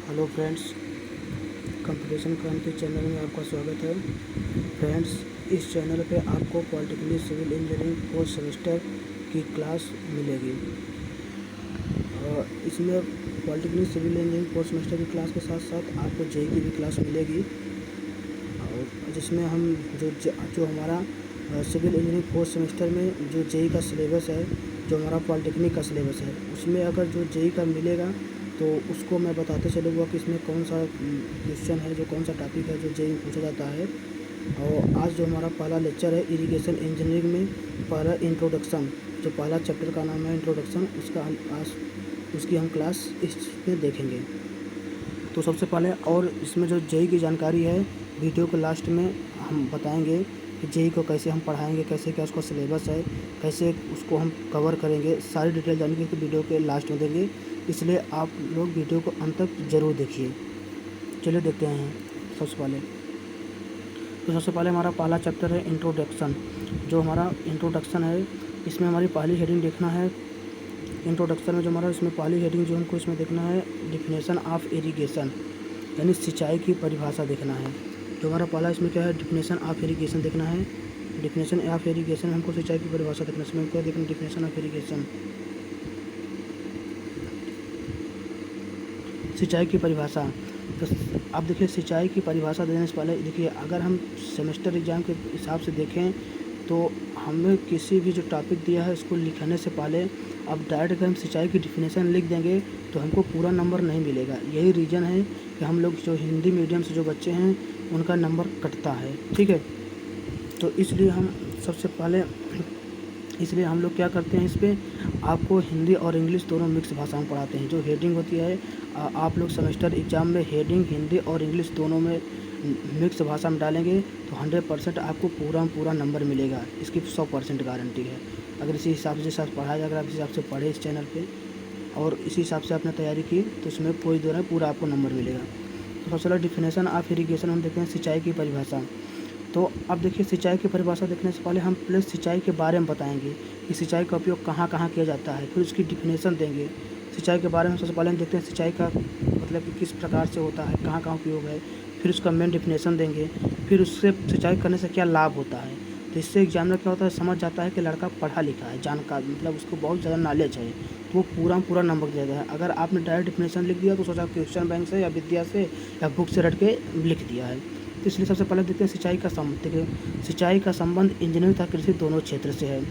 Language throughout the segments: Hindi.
Hello friends, competition Kranti channel में आपका स्वागत है। फ्रेंड्स, इस चैनल पे आपको polytechnic civil engineering fourth semester की क्लास मिलेगी। और इसमें polytechnic civil engineering fourth semester की क्लास के साथ साथ आपको जेई की भी क्लास मिलेगी। और जिसमें हम जो हमारा सिविल इंजीनियरिंग फोर्थ सेमेस्टर में जो जेई का सिलेबस है, जो हमारा पॉलिटेक्निक का सिलेबस है, उसमें अगर जो जेई का मिलेगा तो उसको मैं बताते चलूँगा कि इसमें कौन सा क्वेश्चन है, जो कौन सा टॉपिक है जो जेई में पूछा जाता है। और आज जो हमारा पहला लेक्चर है इरिगेशन इंजीनियरिंग में पहला इंट्रोडक्शन, जो पहला चैप्टर का नाम है इंट्रोडक्शन, उसका हम आज उसकी हम क्लास इसमें देखेंगे। तो सबसे पहले, और इसमें जो जेई की जानकारी है वीडियो के लास्ट में हम बताएंगे कि जेई को कैसे हम पढ़ाएंगे, कैसे क्या उसका सिलेबस है, कैसे उसको हम कवर करेंगे, सारी डिटेल जानने की वीडियो के लास्ट में देंगे। इसलिए आप लोग वीडियो को अंत तक ज़रूर देखिए। चलिए देखते हैं। सबसे पहले हमारा पहला चैप्टर है इंट्रोडक्शन। जो हमारा इंट्रोडक्शन है, इसमें हमारी पहली हेडिंग देखना है। इंट्रोडक्शन में जो हमारा इसमें पहली हेडिंग जो हमको इसमें देखना है, डिफिनेशन ऑफ इरिगेशन, यानी सिंचाई की परिभाषा देखना है। जो हमारा पहला इसमें क्या है, डिफिनेशन ऑफ इरिगेशन देखना है। डिफिनेशन ऑफ इरिगेशन हमको सिंचाई की परिभाषा देखना है। इसमें क्या देखना, डिफिनेशन ऑफ इरिगेशन, सिंचाई की परिभाषा। तो अब देखिए, सिंचाई की परिभाषा देने से पहले देखिए, अगर हम सेमेस्टर एग्ज़ाम के हिसाब से देखें तो हमें किसी भी जो टॉपिक दिया है उसको लिखने से पहले अब डायरेक्ट अगर हम सिंचाई की डिफिनेशन लिख देंगे तो हमको पूरा नंबर नहीं मिलेगा। यही रीज़न है कि हम लोग जो हिंदी मीडियम से जो बच्चे हैं उनका नंबर कटता है, ठीक है। तो इसलिए हम लोग क्या करते हैं, इस पर आपको हिंदी और इंग्लिश दोनों मिक्स भाषा में पढ़ाते हैं। जो हेडिंग होती है, आप लोग सेमेस्टर एग्ज़ाम में हेडिंग हिंदी और इंग्लिश दोनों में मिक्स भाषा में डालेंगे तो 100% आपको पूरा नंबर मिलेगा। इसकी 100% गारंटी है। अगर इसी हिसाब से पढ़ाया जाएगा, आप इसी हिसाब से पढ़े इस चैनल पे और इसी हिसाब से आपने तैयारी की तो इसमें कोई दो पूरा आपको नंबर मिलेगा। तो सबसे पहले डिफिनेशन ऑफ इरिगेशन हम देखते हैं, सिंचाई की परिभाषा। तो अब देखिए, सिंचाई की परिभाषा देखने से पहले हम पहले सिंचाई के बारे में बताएंगे कि सिंचाई का उपयोग कहाँ कहाँ किया जाता है, फिर उसकी डिफिनेशन देंगे। सिंचाई के बारे में सबसे पहले हम देखते हैं सिंचाई का मतलब कि किस प्रकार से होता है, कहाँ कहाँ उपयोग है, फिर उसका मेन डिफिनेशन देंगे, फिर उससे सिंचाई करने से क्या लाभ होता है। तो इससे एग्जामिनर क्या होता है, समझ जाता है कि लड़का पढ़ा लिखा है, जानकार, मतलब उसको बहुत ज़्यादा नॉलेज है, तो वो पूरा नंबर दिया जाता है। अगर आपने डायरेक्ट डिफिनेशन लिख दिया तो सोचा क्वेश्चन बैंक से या विद्या से या बुक से रट के लिख दिया है। तो इसलिए सबसे पहले देखते हैं सिंचाई का संबंध। देखिए, सिंचाई का संबंध इंजीनियरिंग तथा कृषि दोनों क्षेत्र से है।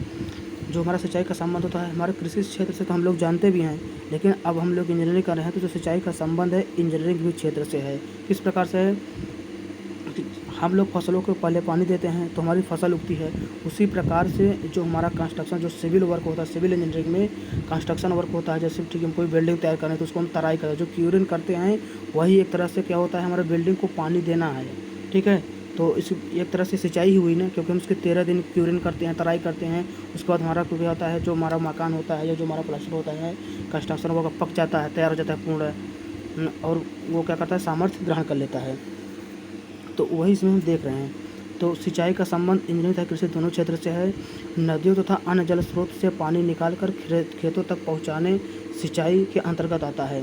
जो हमारा सिंचाई का संबंध होता है हमारे कृषि क्षेत्र से तो हम लोग जानते भी हैं, लेकिन अब हम लोग इंजीनियरिंग कर रहे हैं तो जो सिंचाई का संबंध है इंजीनियरिंग भी क्षेत्र से है। किस प्रकार से है, हम लोग फसलों को पहले पानी देते हैं तो हमारी फसल उगती है। उसी प्रकार से जो हमारा कंस्ट्रक्शन, जो सिविल वर्क होता है, सिविल इंजीनियरिंग में कंस्ट्रक्शन वर्क होता है, जैसे ठीक है, हम कोई बिल्डिंग तैयार करें तो उसको हम तराई करें, जो क्यूरिंग करते हैं वही एक तरह से क्या होता है, हमारे बिल्डिंग को पानी देना है, ठीक है। तो इस एक तरह से सिंचाई ही हुई ना, क्योंकि हम उसके 13 दिन क्यूरिंग करते हैं, तराई करते हैं। उसके बाद हमारा क्या होता है, जो हमारा मकान होता है या जो हमारा प्लास्टर होता है, कंस्ट्रक्शन वर्क पक जाता है, तैयार हो जाता है पूर्ण, और वो क्या करता है, सामर्थ्य ग्रहण कर लेता है। तो वही इसमें हम देख रहे हैं। तो सिंचाई का संबंध इंजीनियरिंग तथा कृषि दोनों क्षेत्र से है। नदियों तथा अन्य जल स्रोत से पानी निकालकर खेतों तक पहुंचाने सिंचाई के अंतर्गत आता है।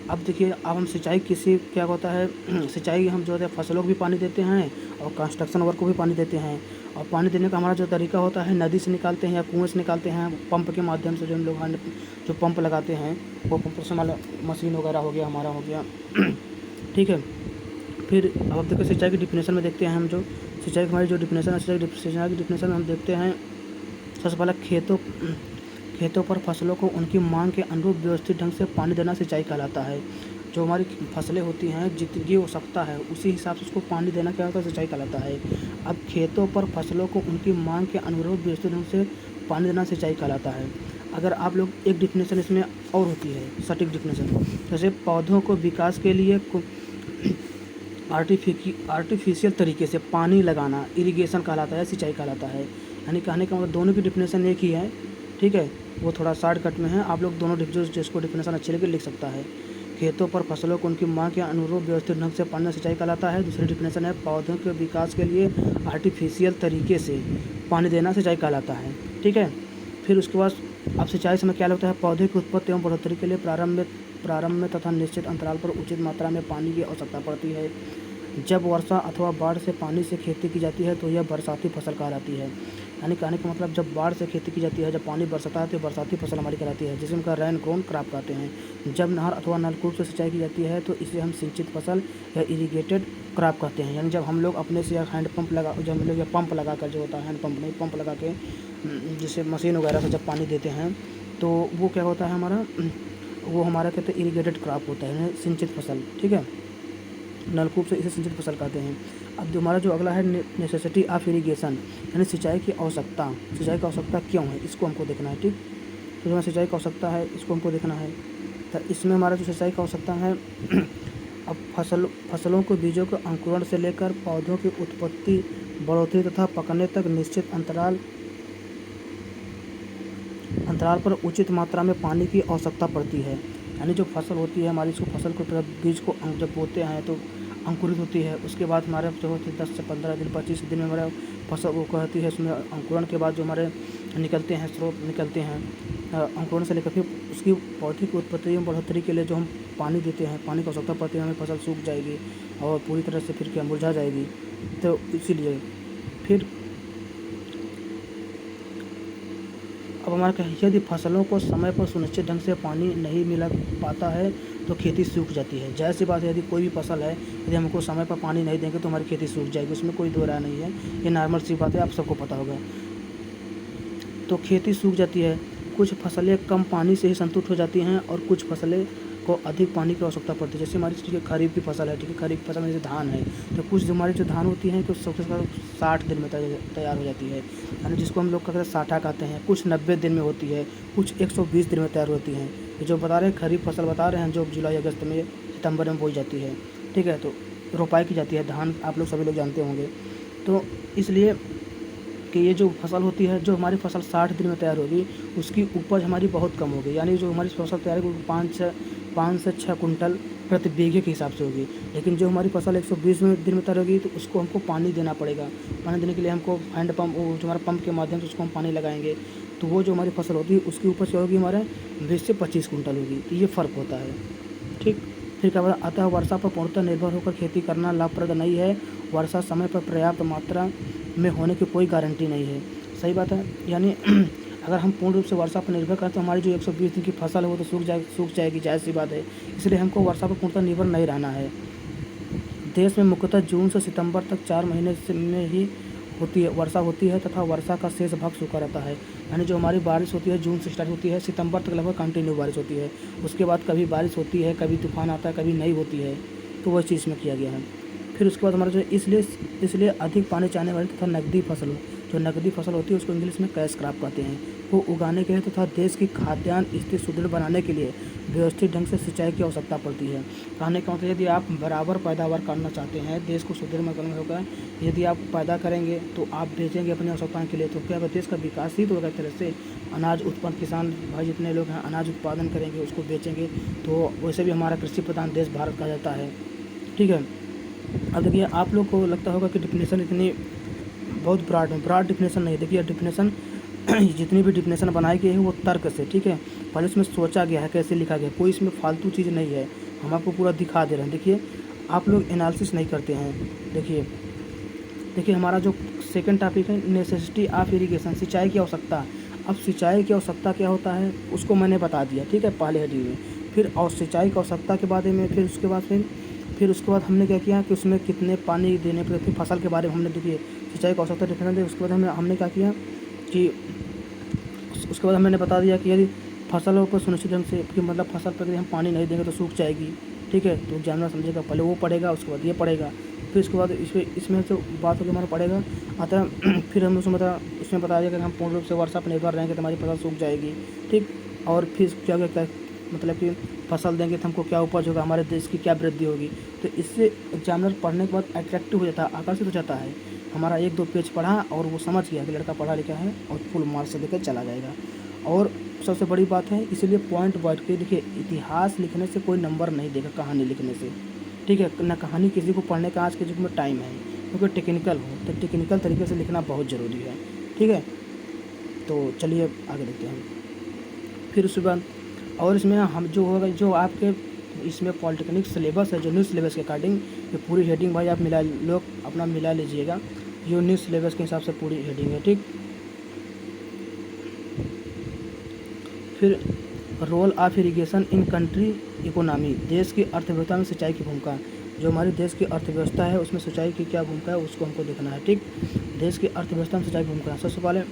अब देखिए, अब हम सिंचाई किसी क्या होता है, सिंचाई हम जो है फसलों को भी पानी देते हैं और कंस्ट्रक्शन वर्क को भी पानी देते हैं। और पानी देने का हमारा जो तरीका होता है, नदी से निकालते हैं या कुएँ से निकालते हैं, पंप के माध्यम से, जो हम लोग जो पंप लगाते हैं वो पंप से मशीन वगैरह हो गया, हमारा हो गया, ठीक है। फिर अब देखो, सिंचाई की डिफिनेशन में देखते हैं हम, जो सिंचाई की हमारी जो डिफिनेशन है, सिंचाई की डिफिनेशन में हम देखते हैं सबसे पहले खेतों पर फसलों को उनकी मांग के अनुरूप व्यवस्थित ढंग से पानी देना सिंचाई कहलाता है। जो हमारी फसलें होती हैं, जितनी आवश्यकता है उसी हिसाब से उसको पानी देना क्या होता है, सिंचाई कहलाता है। अब खेतों पर फसलों को उनकी मांग के अनुरूप व्यवस्थित ढंग से पानी देना सिंचाई कहलाता है। अगर आप लोग एक डिफिनेशन इसमें और होती है, सटीक डिफिनेशन, जैसे पौधों को विकास के लिए आर्टिफिशियल तरीके से पानी लगाना इरिगेशन कहलाता है, सिंचाई कहलाता है। यानी कहने का मतलब दोनों की डिफिनेशन एक ही है, ठीक है। वो थोड़ा शॉर्टकट में है, आप लोग दोनों जिसको डिफिनेशन अच्छे लगे लिख सकता है। खेतों पर फसलों को उनकी मांग के अनुरूप व्यवस्थित ढंग से पानी सिंचाई कहलाता है। दूसरी डिफिनेशन है, पौधों के विकास के लिए आर्टिफिशियल तरीके से पानी देना सिंचाई कहलाता है, ठीक है। फिर उसके बाद अब सिंचाई समय क्या लगता है? पौधे की उत्पत्ति एवं बढ़ोतरी के लिए प्रारंभ में तथा निश्चित अंतराल पर उचित मात्रा में पानी की आवश्यकता पड़ती है। जब वर्षा अथवा बाढ़ से पानी से खेती की जाती है तो यह बरसाती फसल कहलाती है। यानी कहने का मतलब, जब बाढ़ से खेती की जाती है, जब पानी बरसता है तो बरसाती फसल हमारी कहलाती है, जिसे हम रेन ग्रोन क्रॉप कहते हैं। जब नहर अथवा नलकूप से सिंचाई की जाती है तो इसे हम सिंचित फसल या इरीगेटेड क्रॉप कहते हैं। यानी जब हम लोग अपने से हैंडपम्प लगा, जब हम लोग पंप लगा कर, जो होता है हैंडपम्प नहीं, पंप लगा के जिससे मशीन वगैरह से जब पानी देते हैं तो वो क्या होता है हमारा, वो हमारा कहते हैं इरीगेटेड क्रॉप होता है, यानी सिंचित फसल। ठीक है, नलकूप से इसे सिंचित फसल कहते हैं। अब जो हमारा जो अगला है नेसेसिटी ऑफ इरीगेशन, यानी सिंचाई की आवश्यकता। सिंचाई की आवश्यकता क्यों है, इसको हमको देखना है। ठीक, तो जो सिंचाई की आवश्यकता है इसको हमको देखना है। तो इसमें हमारा जो सिंचाई की आवश्यकता है अब फसलों को बीजों के अंकुरण से लेकर पौधों की उत्पत्ति, बढ़ोतरी तथा पकने तक निश्चित अंतराल पर उचित मात्रा में पानी की आवश्यकता पड़ती है। यानी जो फसल होती है हमारी, इसको फसल को बीज को जब बोते हैं तो अंकुरित होती है। उसके बाद हमारे जो होते 10 से 15 दिन 25 दिन में हमारा फसल वो कहती है, उसमें अंकुरण के बाद जो हमारे निकलते हैं, स्रोत निकलते हैं अंकुरण से लेकर, फिर उसकी पौधे की उत्पत्ति एवं बढ़ोतरी के लिए जो हम पानी देते हैं, पानी की आवश्यकता पड़ती है, हमें फसल सूख जाएगी और पूरी तरह से फिर क्या मुरझा जाएगी। तो इसीलिए फिर अब हमारा यदि फसलों को समय पर सुनिश्चित ढंग से पानी नहीं मिला पाता है तो खेती सूख जाती है। जाहिर सी बात है, यदि कोई भी फसल है, यदि हमको समय पर पानी नहीं देंगे तो हमारी खेती सूख जाएगी, उसमें कोई दो राय नहीं है, ये नॉर्मल सी बात है, आप सबको पता होगा। तो खेती सूख जाती है। कुछ फसलें कम पानी से ही संतुष्ट हो जाती हैं और कुछ फसलें को अधिक पानी की आवश्यकता पड़ती है। जैसे हमारी ठीक है खरीफ की फसल है, ठीक है खरीफ फसल में जैसे धान है, तो कुछ जो हमारी जो धान होती हैं कुछ 60 दिन में तैयार हो जाती है, यानी जिसको हम लोग कहते हैं साठा कहते हैं। कुछ 90 दिन में होती है, कुछ 120 दिन में तैयार होती हैं। ये जो बता रहे हैं खरीफ फसल बता रहे हैं, जो जुलाई अगस्त में सितंबर में बोई जाती है। ठीक है, तो रोपाई की जाती है धान, आप लोग सभी लोग जानते होंगे। तो इसलिए कि ये जो फसल होती है, जो हमारी फसल 60 दिन में तैयार होगी, उसकी उपज हमारी बहुत कम होगी। यानी जो हमारी फसल तैयार होगी 5 से 6 कुंटल प्रति बीघे के हिसाब से होगी। लेकिन जो हमारी फसल 120 दिन में तैयार होगी तो उसको हमको पानी देना पड़ेगा। पानी देने के लिए हमको हैंड पम्प, वो जो हमारा पंप के माध्यम से उसको हम पानी लगाएंगे, तो वो जो हमारी फसल होती है उसकी उपज क्या होगी, हमारे 20 से 25 कुंटल होगी। तो ये फ़र्क होता है। ठीक, फिर क्या बताया, अतः वर्षा पर पूर्णतः निर्भर होकर खेती करना लाभप्रद नहीं है। वर्षा समय पर पर्याप्त मात्रा में होने की कोई गारंटी नहीं है। सही बात है, यानी अगर हम पूर्ण रूप से वर्षा पर निर्भर करें तो हमारी जो 120 दिन की फसल है वो तो सूख जाएगी, जाहिर सी बात है। इसलिए हमको वर्षा पर पूर्णतः निर्भर नहीं रहना है। देश में मुख्यतः जून से सितंबर तक 4 महीने में ही वर्षा होती है तथा वर्षा का शेष भाग सूखा रहता है। यानी जो हमारी बारिश होती है जून से स्टार्ट होती है, सितंबर तक लगभग कंटिन्यू बारिश होती है। उसके बाद कभी बारिश होती है, कभी तूफान आता है, कभी नहीं होती है। तो वह चीज़ में किया गया है। फिर उसके बाद हमारा जो इसलिए अधिक पानी चाहने वाली तथा नकदी फसल, जो नकदी फसल होती है उसको इंग्लिश में कैश क्रॉप कहते हैं, वो उगाने के लिए तथा देश की खाद्यान्न स्थिति सुदृढ़ बनाने के लिए व्यवस्थित ढंग से सिंचाई की आवश्यकता पड़ती है। कहने का मतलब, यदि आप बराबर पैदावार करना चाहते हैं, देश को सुदृढ़ करना होगा, यदि आप पैदा करेंगे तो आप बेचेंगे अपनी आवश्यकताओं के लिए, तो क्या देश का विकास ही तो होगा। एक तरह से अनाज उत्पन्न, किसान भाई जितने लोग हैं अनाज उत्पादन करेंगे, उसको बेचेंगे, तो वैसे भी हमारा कृषि प्रधान देश भारत कहा जाता है। ठीक है, अब देखिए आप लोग को लगता होगा कि डिफिनेशन इतनी बहुत ब्रॉड डिफिनेशन नहीं। देखिए डिफिनेशन जितनी भी डिफिनेशन बनाई गई है वो तर्क से, ठीक है, पहले इसमें सोचा गया है कैसे लिखा गया, कोई इसमें फालतू चीज़ नहीं है। हम आपको पूरा दिखा दे रहे हैं। देखिए आप लोग एनालिसिस नहीं करते हैं। देखिए हमारा जो सेकंड टॉपिक है नेसेसिटी ऑफ इरिगेशन, सिंचाई की आवश्यकता। अब सिंचाई की आवश्यकता क्या होता है उसको मैंने बता दिया, ठीक है, पहले हेडिंग में। फिर और सिंचाई की आवश्यकता के बारे में फिर उसके बाद हमने क्या किया कि उसमें कितने पानी देने पर, फिर फसल के बारे में हमने देखिए सिंचाई की आवश्यकता डिफरेंट है। उसके बाद हमने क्या किया कि उसके बाद हमने बता दिया कि यदि फसलों पर सुनिश्चित ढंग से, कि मतलब फसल पर यदि हम पानी नहीं देंगे तो सूख जाएगी। ठीक है, तो जानना समझेगा, पहले वो पढ़ेगा उसके बाद ये पढ़ेगा, फिर उसके बाद इसमें तो बात होगी हमारा पढ़ेगा अतः फिर हम उसमें बता दिया कि हम पूर्ण रूप से वर्षा पर निर्भर रहेंगे तो हमारी फसल सूख जाएगी। ठीक, और फिर क्या मतलब कि फसल देंगे तो हमको क्या उपज होगा, हमारे देश की क्या वृद्धि होगी। तो इससे एग्जामिनर पढ़ने के बाद अट्रैक्टिव हो जाता है, आकर्षित हो जाता है। हमारा 1-2 पेज पढ़ा और वो समझ गया कि लड़का पढ़ा लिखा है और फुल मार्क्स से लेकर चला जाएगा। और सबसे बड़ी बात है, इसलिए पॉइंट वाइज के देखिए, इतिहास लिखने से कोई नंबर नहीं देगा, कहानी लिखने से। ठीक है, ना कहानी किसी को पढ़ने का आज के युग में टाइम है, क्योंकि टेक्निकल हो तो टेक्निकल तरीके से लिखना बहुत ज़रूरी है। ठीक है, तो चलिए आगे देखते हैं। फिर उसके बाद और इसमें हम जो होगा जो आपके इसमें पॉलिटेक्निक सिलेबस है, जो न्यू सिलेबस के अकॉर्डिंग ये पूरी हेडिंग भाई आप अपना मिला लीजिएगा। जो न्यू सिलेबस के हिसाब से पूरी हेडिंग है, ठीक। फिर role of irrigation in country economy, देश की अर्थव्यवस्था में सिंचाई की भूमिका। जो हमारी देश की अर्थव्यवस्था है उसमें सिंचाई की क्या भूमिका है उसको हमको देखना है, ठीक। देश की अर्थव्यवस्था में सिंचाई की भूमिका, सबसे पहले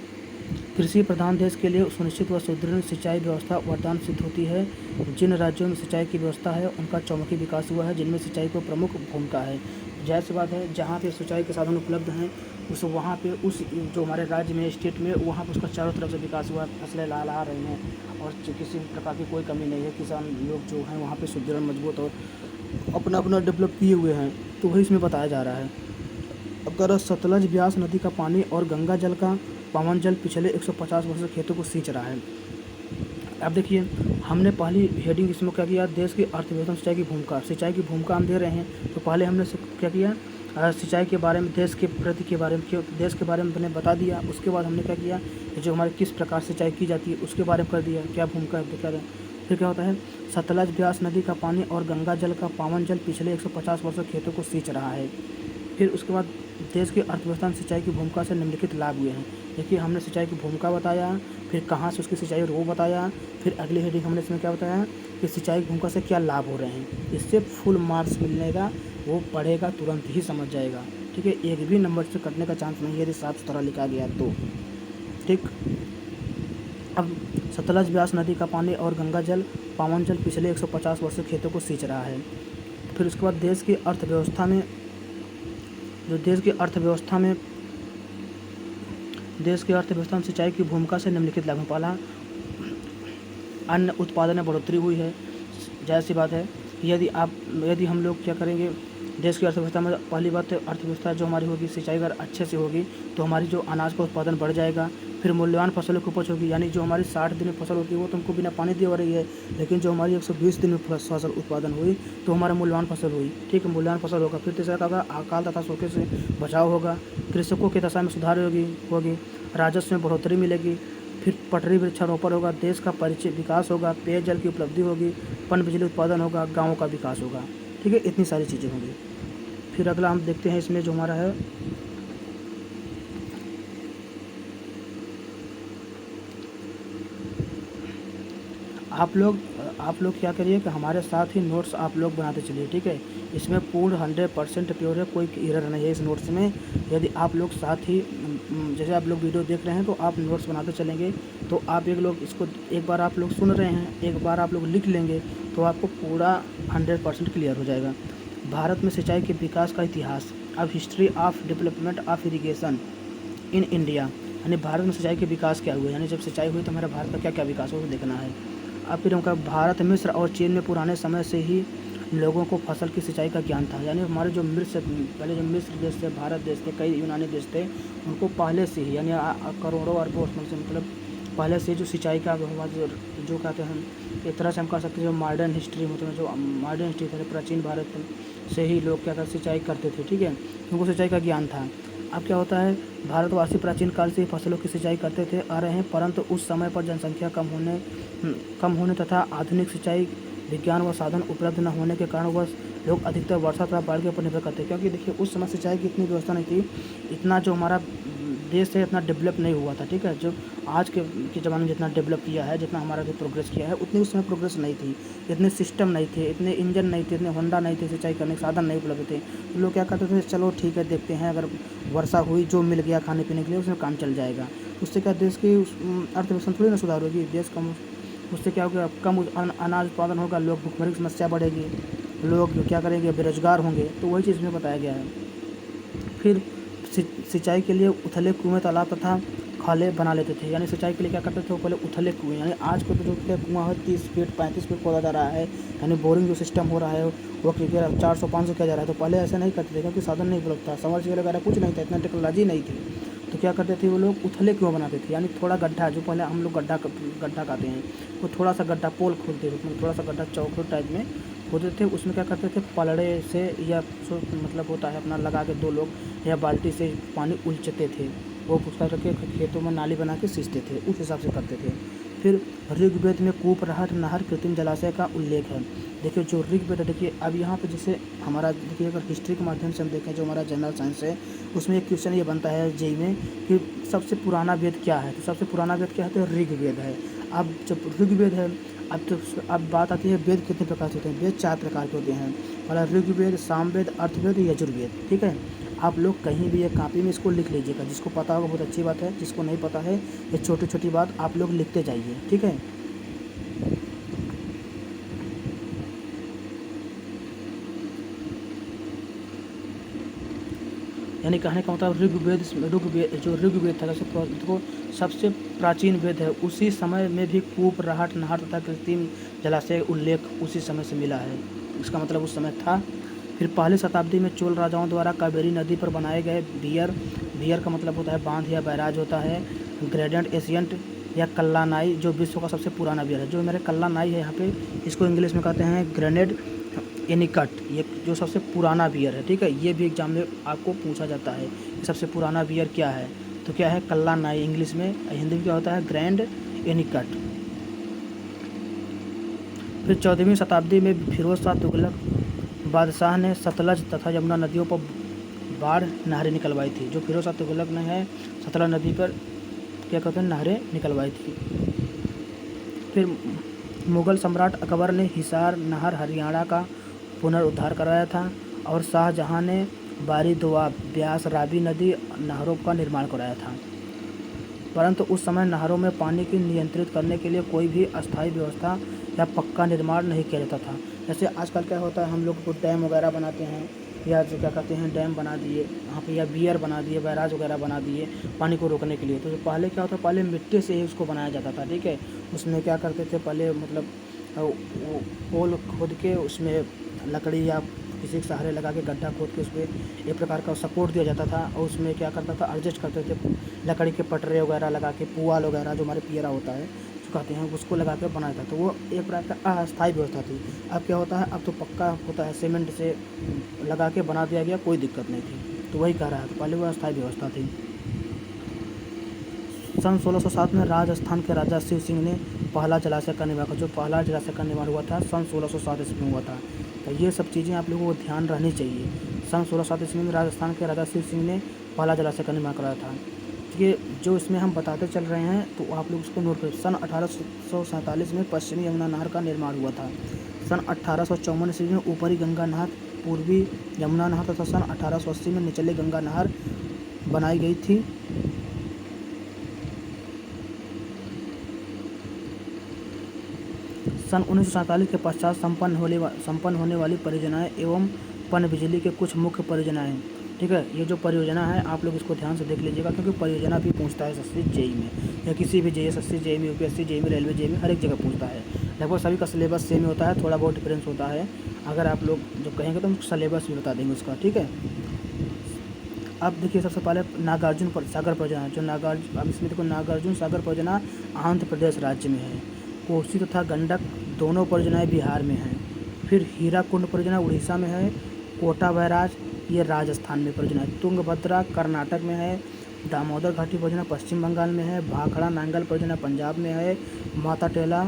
कृषि प्रधान देश के लिए सुनिश्चित व सुदृढ़ सिंचाई व्यवस्था वरदान सिद्ध होती है। जिन राज्यों में सिंचाई की व्यवस्था है उनका चौमुखी विकास हुआ है, जिनमें सिंचाई को प्रमुख भूमिका है। जाहिर सी बात है, जहाँ पे सिंचाई के साधन उपलब्ध हैं उस वहाँ पे उस जो हमारे राज्य में, स्टेट में, वहाँ पर उसका चारों तरफ से विकास हुआ है, फसलें लहला रही हैं और किसी प्रकार की कोई कमी नहीं है। किसान लोग जो हैं वहाँ पे सुदृढ़, मजबूत और अपना अपना डेवलप किए हुए हैं, तो वही इसमें बताया जा रहा है। अगर सतलज ब्यास नदी का पानी और गंगा जल का पवन जल पिछले 150 वर्ष से खेतों को सींच रहा है। अब देखिए, हमने पहली हेडिंग इसमें क्या किया, देश की अर्थव्यवस्था में सिंचाई की भूमिका। सिंचाई की भूमिका हम दे रहे हैं, तो पहले हमने क्या किया, सिंचाई के बारे में, देश के प्रति के बारे में, देश के बारे में मैंने बता दिया। उसके बाद हमने क्या किया, जो हमारे किस प्रकार सिंचाई की जाती है उसके बारे में कर दिया, क्या भूमिका है क्या। फिर क्या होता है, सतलज ब्यास नदी का पानी और गंगा जल का पावन जल पिछले 150 वर्षों खेतों को सींच रहा है। फिर उसके बाद देश की अर्थव्यवस्था में सिंचाई की भूमिका से निम्नलिखित लाभ हुए हैं। देखिए, हमने सिंचाई की भूमिका बताया, फिर कहाँ से उसकी सिंचाई वो बताया, फिर अगली हेडिंग हमने इसमें क्या बताया कि सिंचाई की भूमिका से क्या लाभ हो रहे हैं। इससे फुल मार्क्स मिलेगा, वो पढ़ेगा तुरंत ही समझ जाएगा, ठीक है। एक भी नंबर से कटने का चांस नहीं है यदि साफ सुथरा लिखा गया तो, ठीक। अब सतलज ब्यास नदी का पानी और गंगा जल पावन जल पिछले 150 वर्ष से खेतों को सींच रहा है। फिर उसके बाद देश की अर्थव्यवस्था में सिंचाई की भूमिका से निम्नलिखित लाभ। पहला, अन्न उत्पादन में बढ़ोतरी हुई है। जाहिर सी बात है, यदि हम लोग क्या करेंगे, देश की अर्थव्यवस्था में पहली बात तो अर्थव्यवस्था जो हमारी होगी, सिंचाई अगर अच्छे से होगी तो हमारी जो अनाज का उत्पादन बढ़ जाएगा। फिर मूल्यवान फसलों की उपज होगी, यानी जो हमारी 60 दिन में फसल होती है वो तो हमको बिना पानी दिए हो रही है, लेकिन जो हमारी 120 दिन में फसल उत्पादन हुई तो हमारा मूल्यवान फसल हुई, ठीक है, मूल्यवान फसल होगा। फिर तीसरा क्या होगा, अकाल तथा सूखे से बचाव होगा। कृषकों की दशा में सुधार होगी, राजस्व में बढ़ोतरी मिलेगी। फिर पटरी वृक्षारोपण होगा, देश का परिचय विकास होगा, पेयजल की उपलब्धि होगी, पन बिजली उत्पादन होगा, गाँवों का विकास होगा, ठीक है। इतनी सारी चीज़ें होंगी। फिर अगला हम देखते हैं इसमें जो हमारा है, आप लोग क्या करिए कि हमारे साथ ही नोट्स आप लोग बनाते चलिए, ठीक है। इसमें पूर्ण 100% प्योर है, कोई एरर नहीं है इस नोट्स में। यदि आप लोग साथ ही जैसे आप लोग वीडियो देख रहे हैं तो आप नोट्स बनाते चलेंगे, तो आप एक बार आप लोग सुन रहे हैं, एक बार आप लोग लिख लेंगे तो आपको पूरा 100% क्लियर हो जाएगा। भारत में सिंचाई के विकास का इतिहास। अब history of development of irrigation in India, यानी भारत में सिंचाई के विकास क्या हुए, यानी जब सिंचाई हुई तो हमारे भारत का क्या क्या विकास हो देखना है। अब फिर उनका भारत, मिस्र और चीन में पुराने समय से ही लोगों को फसल की सिंचाई का ज्ञान था। यानी हमारे जो पहले जो मिस्र देश थे, भारत देश थे, कई यूनानी देश थे, उनको पहले से ही, यानी करोड़ों अरबों वर्षों से, मतलब पहले से जो सिंचाई का जो कहते हैं, एक तरह से हम कह सकते हैं जो मॉडर्न हिस्ट्री, मतलब जो मॉडर्न हिस्ट्री थे, प्राचीन भारत से ही लोग क्या करते सिंचाई करते थे, ठीक है, उनको सिंचाई का ज्ञान था। अब क्या होता है, भारतवासी प्राचीन काल से ही फसलों की सिंचाई करते थे आ रहे हैं, परंतु उस समय पर जनसंख्या कम होने तथा आधुनिक सिंचाई विज्ञान व साधन उपलब्ध न होने के कारण वह लोग अधिकतर वर्षा तथा बाढ़ के ऊपर निर्भर करते हैं। क्योंकि देखिए, उस समय सिंचाई की इतनी व्यवस्था नहीं थी, इतना जो हमारा देश है इतना डेवलप नहीं हुआ था, ठीक है। जो आज के ज़माने में जितना डेवलप किया है, जितना हमारा जो प्रोग्रेस किया है, उतनी उस समय प्रोग्रेस नहीं थी, इतने सिस्टम नहीं थे, इतने इंजन नहीं थे, इतने होंडा नहीं थे, सिंचाई करने के साधन नहीं उपलब्ध थे। तो लोग क्या करते थे, चलो ठीक है, देखते हैं, अगर वर्षा हुई, जो मिल गया खाने पीने के लिए, उसमें काम चल जाएगा। उससे क्या देश की अर्थव्यवस्था थोड़ी ना सुधार होगी, देश कम, उससे क्या होगा, कम अनाज उत्पादन होगा, लोग भुखमरी की समस्या बढ़ेगी, लोग क्या करेंगे, बेरोजगार होंगे। तो वही चीज़ में बताया गया है। फिर सिंचाई के लिए उथले कुएं, तालाब तथा खाले बना लेते थे। यानी सिंचाई के लिए क्या करते थे, वो पहले उथले कुएं, यानी आज को तो जो कुआं है 30 फीट 35 फीट खोदा जा रहा है, यानी बोरिंग जो सिस्टम हो रहा है वो 400-500 किया जा रहा है। तो पहले ऐसा नहीं करते थे, क्योंकि साधन नहीं उपलब्ध था, समरसीबल वगैरह कुछ नहीं था, इतना टेक्नोलॉजी नहीं थी। तो क्या करते थे वो लोग, उथले कुएं बनाते थे, यानी थोड़ा गड्ढा, जो पहले हम लोग गड्ढा कहते हैं, वो थोड़ा सा गड्ढा पोल खोदते थे, मतलब थोड़ा सा गड्ढा चौकोर टाइप में खोदते थे। उसमें क्या करते थे, पलड़े से या मतलब होता है अपना लगा के 2 लोग या बाल्टी से पानी उलचते थे, वो उसका करके खेतों में नाली बना के सींचते थे, उस हिसाब से करते थे। फिर ऋग्वेद में कूप, रहट, नहर, कृत्रिम जलाशय का उल्लेख है। देखिए जो ऋग्वेद है, देखिए अब यहाँ पे जैसे हमारा देखिए अगर हिस्ट्री के माध्यम से हम देखें, जो हमारा जनरल साइंस है उसमें एक क्वेश्चन ये बनता है जेईई में कि सबसे पुराना वेद क्या है, तो सबसे पुराना वेद क्या है, तो ऋग्वेद है। अब जब ऋग्वेद है, अब बात आती है वेद कितने प्रकार से होते हैं। वेद 4 प्रकार के होते हैं, मतलब ऋग्वेद, सामवेद, अर्थवेद, यजुर्वेद। ठीक है, आप लोग कहीं भी एक कॉपी में इसको लिख लीजिएगा, जिसको पता होगा बहुत अच्छी बात है, जिसको नहीं पता है ये छोटी छोटी बात आप लोग लिखते जाइए। ठीक है, यानी कहने का मतलब ऋग्वेद जो ऋग्वेद था तो सबसे प्राचीन वेद है। उसी समय में भी कूप, रहट, नहर तथा कृत्रिम जलाशय उल्लेख उसी समय से मिला है, इसका मतलब उस समय था। फिर पहली शताब्दी में चोल राजाओं द्वारा कावेरी नदी पर बनाए गए बियर का मतलब होता है बांध या बैराज होता है। ग्रेडेंट एशियंट या कल्लानाई जो विश्व का सबसे पुराना बियर है, जो मेरे कल्लानाई है यहाँ पे, इसको इंग्लिश में कहते हैं ग्रेनेड एनिकट, ये जो सबसे पुराना बियर है। ठीक है, ये भी एग्जाम में आपको पूछा जाता है कि सबसे पुराना बियर क्या है, तो क्या है कल्लानाई इंग्लिश में, हिंदी में क्या होता है ग्रैंड एनिकट। फिर 14वीं शताब्दी में फिरोज शाह तुगलक बादशाह ने सतलज तथा यमुना नदियों पर बाढ़ नहरें निकलवाई थी। जो फिरोज शाह तुगलक ने है सतलज नदी पर क्या कहते हैं नहरें निकलवाई थी। फिर मुग़ल सम्राट अकबर ने हिसार नहर हरियाणा का पुनरुद्धार कराया था और शाहजहां ने बारी दोआब, ब्यास, रावी नदी नहरों का निर्माण कराया था, परंतु उस समय नहरों में पानी की नियंत्रित करने के लिए कोई भी अस्थायी व्यवस्था या पक्का निर्माण नहीं किया जाता था। जैसे आजकल क्या होता है, हम लोग को डैम वगैरह बनाते हैं, या जो क्या कहते हैं डैम बना दिए वहाँ पे, या बियर बना दिए, बैराज वगैरह बना दिए पानी को रोकने के लिए। तो जो पहले क्या होता है, पहले मिट्टी से ही उसको बनाया जाता था। ठीक है, उसमें क्या करते थे पहले, मतलब वो पोल खोद के उसमें लकड़ी या किसी के सहारे लगा के गड्ढा खोद के उसमें एक प्रकार का सपोर्ट दिया जाता था, और उसमें क्या करता था एडजस्ट करते थे लकड़ी के पटरे वगैरह लगा के, पुआल वगैरह जो हमारे पियरा होता है जो कहते हैं, उसको लगा के बनाया था। तो वो एक प्रकार का अस्थायी व्यवस्था थी। अब क्या होता है, अब तो पक्का होता है, सीमेंट से लगा के बना दिया गया, कोई दिक्कत नहीं थी। तो वही कह रहा है, तो पहले वो अस्थायी व्यवस्था थी। सन 1607 में राजस्थान के राजा शिव सिंह ने पहला जलाशय का निर्माण, जो पहला जलाशय का निर्माण हुआ था सन 1607 ईस्वी में हुआ था। तो ये सब चीज़ें आप लोगों को ध्यान रहनी चाहिए। सन 1607 ईस्वी में राजस्थान के राजा शिव सिंह ने पहला जलाशय का निर्माण कराया था। ये जो इसमें हम बताते चल रहे हैं तो आप लोग इसको नोट करें। सन 1847 में पश्चिमी यमुना नहर का निर्माण हुआ था। सन 1854 ईस्वी में ऊपरी गंगा नहर, पूर्वी यमुना नहर तथा सन 1880 में निचली गंगा नहर बनाई गई थी। सन 1947 के पश्चात संपन्न होने वाली परियोजनाएं एवं पनबिजली के कुछ मुख्य परियोजनाएं। ठीक है, ये जो परियोजना है आप लोग इसको ध्यान से देख लीजिएगा, क्योंकि परियोजना भी पूछता है एसएससी जेईई में, या किसी भी जेईई, एसएससी जेईई में, यूपीएससी जेईई में, रेलवे जेईई में, हर एक जगह पूछता है। लगभग सभी का सिलेबस सेम होता है, थोड़ा बहुत डिफरेंस होता है। अगर आप लोग जब कहेंगे तो हम सिलेबस भी बता देंगे उसका। ठीक है, अब देखिए सबसे पहले नागार्जुन सागर परियोजना, जो नागार्जुन, अब इसमें देखो नागार्जुन सागर परियोजना आंध्र प्रदेश राज्य में है। कोसी तथा गंडक दोनों परियोजनाएं बिहार में हैं। फिर हीराकुंड परियोजना उड़ीसा में है। कोटा बैराज ये राजस्थान में परियोजना है। तुंगभद्रा कर्नाटक में है। दामोदर घाटी परियोजना पश्चिम बंगाल में है। भाखड़ा नांगल परियोजना पंजाब में है। माता टेला,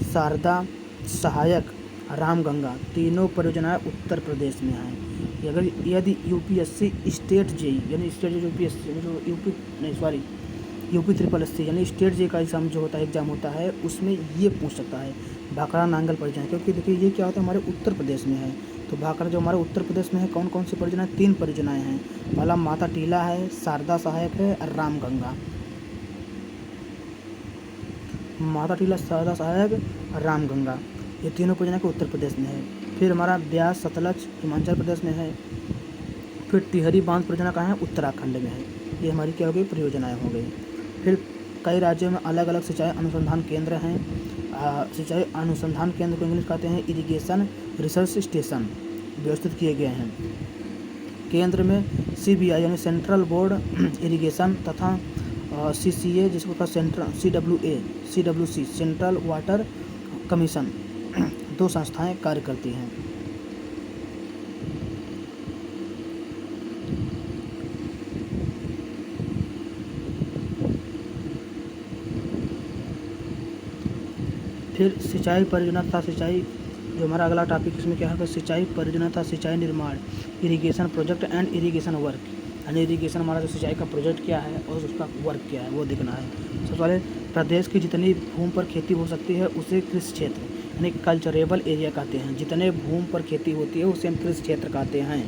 शारदा, सहायक, रामगंगा तीनों परियोजनाएं उत्तर प्रदेश में हैं। अगर यदि यूपीएससी स्टेट जेईई यानी स्टेट यूपीएससी जो यूपी नहीं सॉरी यूपी ट्रिपल एससी यानी स्टेट जेईई का एग्ज़ाम जो होता है, एग्ज़ाम होता है, उसमें ये पूछ सकता है भाखड़ा नांगल परियोजना, क्योंकि देखिए ये क्या होता है हमारे उत्तर प्रदेश में है। तो भाखड़ा जो हमारे उत्तर प्रदेश में है, कौन कौन सी परियोजनाएं, 3 परियोजनाएं हैं। पहला माता टीला है, शारदा सहायक है और रामगंगा। माता टीला, शारदा सहायक और रामगंगा ये तीनों परियोजना के उत्तर प्रदेश में है। फिर हमारा ब्यास सतलज हिमाचल प्रदेश में है। फिर टिहरी बांध परियोजना कहाँ है, उत्तराखंड में है। ये हमारी क्या हो गई, परियोजनाएं हो गई। फिर कई राज्यों में अलग अलग सिंचाई अनुसंधान केंद्र हैं। सिंचाई अनुसंधान केंद्र को इंग्लिश कहते हैं इरिगेशन रिसर्च स्टेशन, व्यवस्थित किए गए हैं। केंद्र में सीबीआई यानी सेंट्रल बोर्ड इरिगेशन तथा सीसीए जिसको का central CWC central water commission 2 संस्थाएं कार्य करती हैं। फिर सिंचाई परियोजना तथा सिंचाई, जो हमारा अगला टॉपिक इसमें क्या है, सिंचाई परियोजना तथा सिंचाई निर्माण, irrigation project and irrigation work, यानी इरिगेशन हमारा जो सिंचाई का प्रोजेक्ट क्या है और उसका वर्क क्या है वो देखना है। सबसे पहले प्रदेश की जितनी भूमि पर खेती हो सकती है उसे कृषि क्षेत्र यानी कल्चरेबल एरिया कहते हैं। जितने भूमि पर खेती होती है उसे हम कृषि क्षेत्र कहते हैं,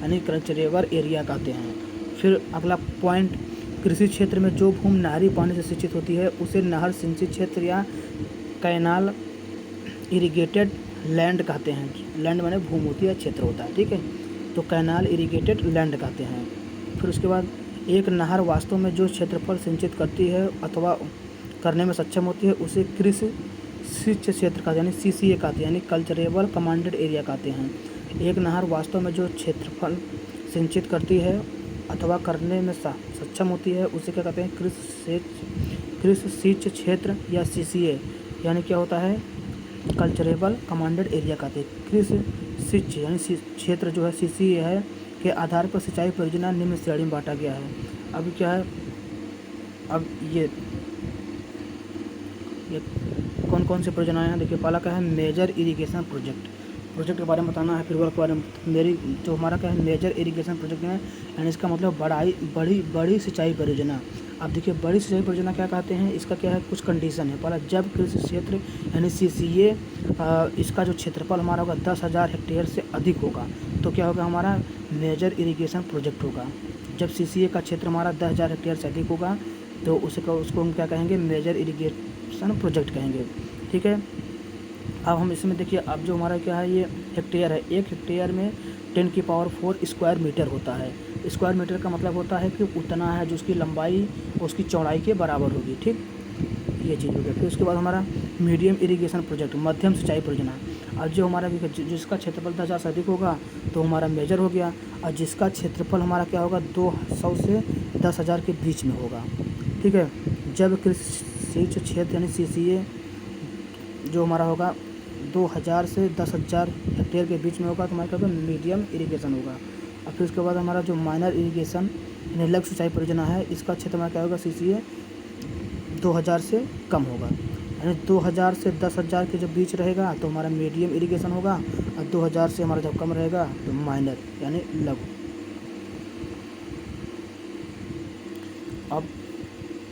यानी कल्चरेबल एरिया कहते हैं। फिर अगला पॉइंट, कृषि क्षेत्र में जो भूमि नहरी पानी से सिंचित होती है उसे नहर सिंचित क्षेत्र या कैनाल इरिगेटेड लैंड कहते हैं। लैंड माने भूमि होती है, क्षेत्र होता है, ठीक है, तो कैनाल इरिगेटेड लैंड कहते हैं। फिर उसके बाद एक नहर वास्तव में जो क्षेत्रफल सिंचित करती है अथवा करने में सक्षम होती है उसे कृषि सिंचित क्षेत्र कहते हैं, यानी CCA कहते हैं, यानी कल्चरेबल कमांडेड एरिया कहते हैं। एक नहर वास्तव में जो क्षेत्रफल सिंचित करती है अथवा करने में सक्षम होती है उसे क्या कहते हैं, कृषि सिंचित क्षेत्र या CCA, यानी क्या होता है, कल्चरेबल कमांडेड एरिया कहते हैं। कृषि सिंचित यानी क्षेत्र जो है CCA है के आधार पर सिंचाई परियोजना निम्न श्रेणी में बांटा गया है। अब क्या है, अब ये कौन कौन से परियोजनाएं हैं, देखिए पहला क्या है, मेजर इरिगेशन प्रोजेक्ट के बारे में बताना है। फिर वर्क के बारे में, मेरी जो हमारा क्या है मेजर इरिगेशन प्रोजेक्ट है, यानी इसका मतलब बड़ी सिंचाई परियोजना। अब देखिए बड़ी सिंचाई परियोजना क्या कहते हैं, इसका क्या है, कुछ कंडीशन है। पहला, जब कृषि क्षेत्र यानी CCA इसका जो क्षेत्रफल हमारा होगा 10,000 हेक्टेयर से अधिक होगा तो क्या होगा, हमारा मेजर इरिगेशन प्रोजेक्ट होगा। जब CCA का क्षेत्र हमारा 10,000 हेक्टेयर से अधिक होगा तो उसको हम क्या कहेंगे, मेजर इरिगेशन प्रोजेक्ट कहेंगे, ठीक है। अब हम इसमें देखिए, अब जो हमारा क्या है, ये हेक्टेयर है, एक हेक्टेयर में 10 की पावर 4 स्क्वायर मीटर होता है। स्क्वायर मीटर का मतलब होता है कि उतना है जो उसकी लंबाई उसकी चौड़ाई के बराबर होगी, ठीक, ये चीज़ हो गई। फिर उसके बाद हमारा मीडियम इरिगेशन प्रोजेक्ट, मध्यम सिंचाई परियोजना। और जो हमारा जिसका क्षेत्रफल 10,000 से अधिक होगा तो हमारा मेजर हो गया, और जिसका क्षेत्रफल हमारा क्या होगा 200 से 10,000 के बीच में होगा, ठीक है। जब कृषि सिंचित क्षेत्र यानी CCA जो हमारा होगा 2,000 से 10,000 हेक्टेयर के बीच में होगा तो हमारा क्या होगा, मीडियम इरिगेशन होगा। और फिर उसके बाद हमारा जो माइनर इरिगेशन यानी लघु सिंचाई परियोजना है, इसका क्षेत्र हमारा क्या होगा, CCA 2,000 से कम होगा, यानी 2,000 से 10,000 के जो बीच रहेगा तो हमारा मीडियम इरिगेशन होगा, और 2,000 से हमारा जब कम रहेगा तो माइनर यानी लघु। अब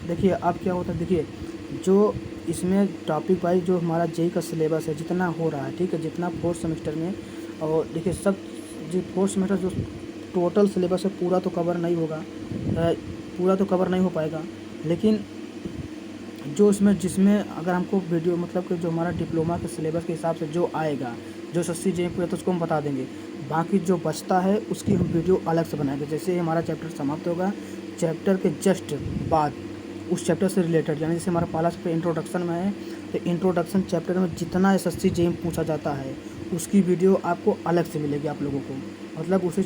देखिए अब क्या होता है, देखिए जो इसमें टॉपिक वाइज जो हमारा JEE का सिलेबस है जितना हो रहा है, ठीक है, जितना 4th सेमेस्टर में, और देखिए सब जो 4th सेमेस्टर जो टोटल सिलेबस है पूरा तो कवर नहीं होगा, पूरा तो कवर नहीं हो पाएगा, लेकिन जो इसमें जिसमें अगर हमको वीडियो मतलब कि जो हमारा डिप्लोमा के सिलेबस के हिसाब से जो आएगा, जो SSC JEE को है तो उसको हम बता देंगे। बाकी जो बचता है उसकी हम वीडियो अलग से बनाएंगे। जैसे ही हमारा चैप्टर समाप्त होगा, चैप्टर के जस्ट बाद उस चैप्टर से रिलेटेड, यानी जैसे हमारा पहला चैप्टर इंट्रोडक्शन में है तो इंट्रोडक्शन चैप्टर में जितना SSC JEE पूछा जाता है उसकी वीडियो आपको अलग से मिलेगी आप लोगों को। मतलब उसे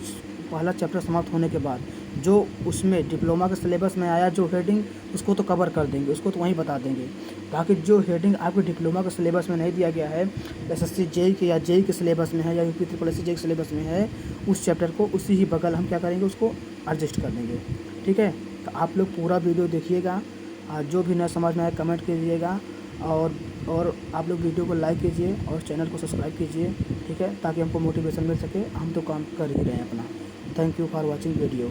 पहला चैप्टर समाप्त होने के बाद जो उसमें डिप्लोमा के सिलेबस में आया जो हेडिंग, उसको तो कवर कर देंगे, उसको तो वहीं बता देंगे। बाकी जो हेडिंग आपके डिप्लोमा के सिलेबस में नहीं दिया गया है, SSC JEE के या JEE के सिलेबस में है या UPSSC JEE के सिलेबस में है, उस चैप्टर को उसी ही बगल हम क्या करेंगे, उसको एडजस्ट कर देंगे, ठीक है। तो आप लोग पूरा वीडियो देखिएगा, जो भी न समझ में आए कमेंट कीजिएगा, और आप लोग वीडियो को लाइक कीजिए और चैनल को सब्सक्राइब कीजिए, ठीक है, ताकि हमको मोटिवेशन मिल सके। हम तो काम कर ही रहे हैं अपना। Thank you for watching video.